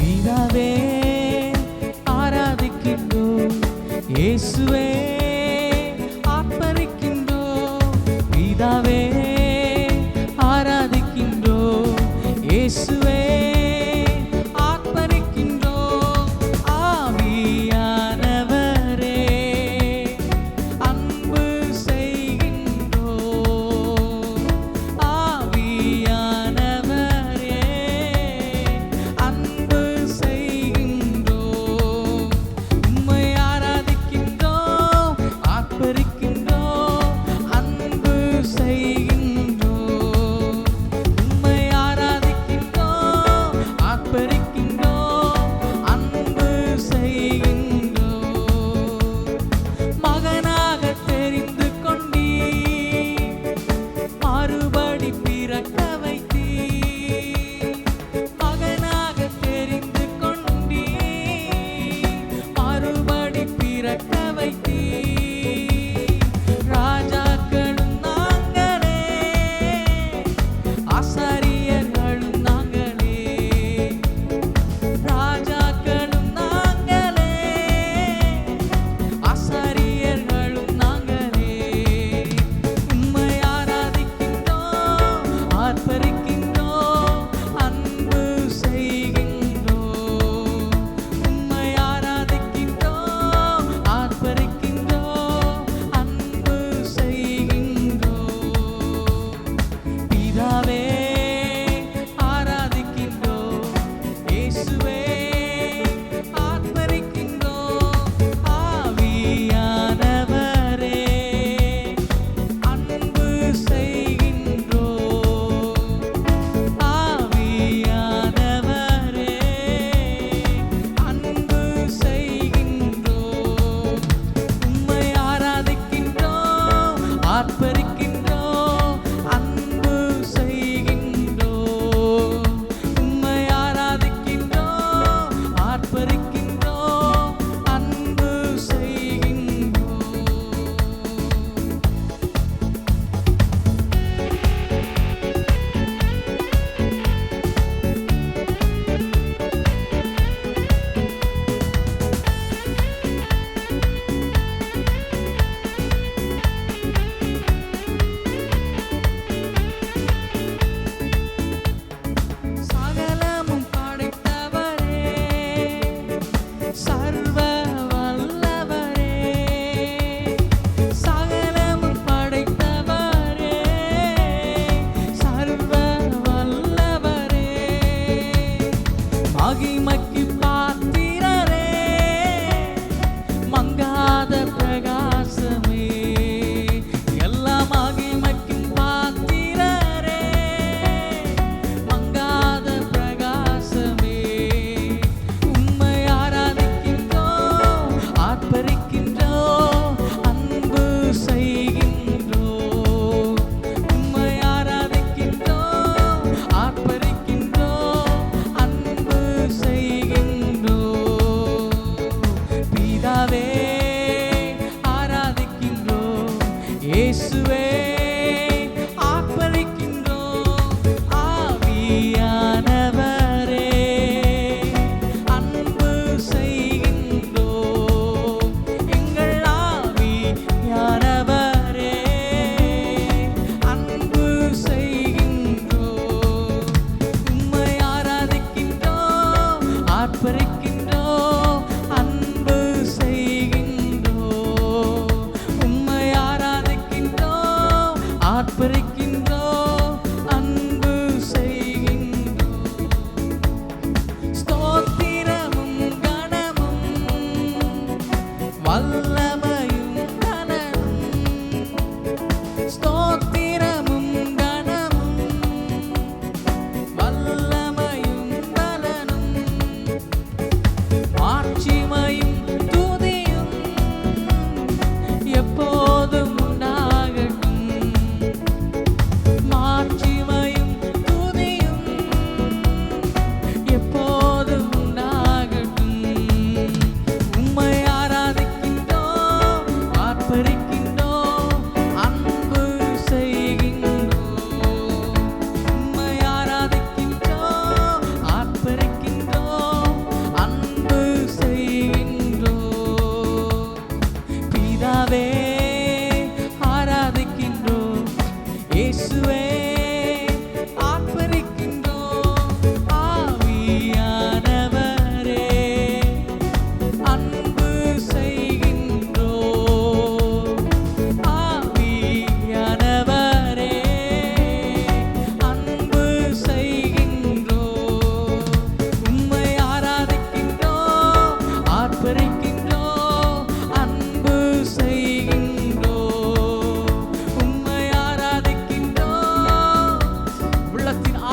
பிதாவே ஆராதிக்கின்றோம், இயேசுவே ஆர்ப்பரிக்கின்றோம். பிதாவே ஆராதிக்கின்றோம், இயேசுவே ஆர்ப்பரிக்கின்றோம். ஆவியானவரே அன்பு செய்கின்றோம், ஆவியானவரே அன்பு செய்கின்றோம். உம்மை ஆராதிக்கின்றோம், ஆர்ப்பரிக்கின்றோம், அன்பு செய்கின்றோம். உம்மை ஆராதிக்கின்றோம்,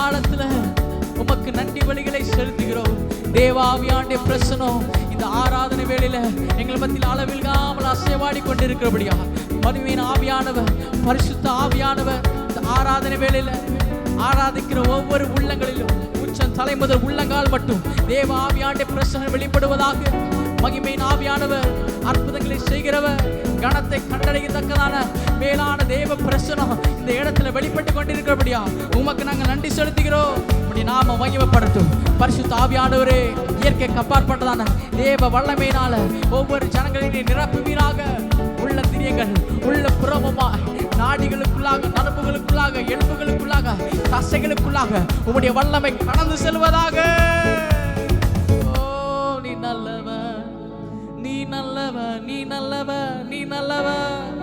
அடையாளத்துல உமக்கு நன்றி பலிகளை செலுத்துகிறோம். தேவாவியாண்டே பிரசனம் இந்த ஆராதனை வேளையில எங்கள் மத்தியில் அளவில்லாமல் அசைவாடி கொண்டிருக்கிறபடியா மகிமையின் ஆவியானவர், பரிசுத்த ஆவியானவர் இந்த ஆராதனை வேளையில ஆராதிக்கிற ஒவ்வொரு உள்ளங்களிலும் உச்சம் தலை முதல் உள்ளங்கால் மட்டும் தேவ ஆவியாண்டே பிரசனம் வெளிப்படுவதாக. மகிமையின் ஆவியானவர், அற்புதங்களை செய்கிறவர், கணத்தை கண்டடையத்தக்கதான மேலான தேவ பிரசனம் இந்த இடத்துல வெளிப்பட்டு கொண்டிருக்கிறபடியா உமக்கு நாங்கள் நன்றி செலுத்துகிறோம். நாம மகிமைப்படுத்தும் பரிசுத்த ஆவியானவரே, இயற்கை அப்பாற்பட்டதான தேவ வல்லமையினால ஒவ்வொரு ஜனங்களையும் நிரப்புவீராக. உள்ள திரியங்கள் உள்ள புறமுமா நாடிகளுக்குள்ளாக, நரம்புகளுக்குள்ளாக, எலும்புகளுக்குள்ளாக, தசைகளுக்குள்ளாக உம்முடைய வல்லமை கடந்து செல்வதாக. நீ நல்லவர், நீ நல்லவர், நீ நல்லவர், நீ நல்லவர்.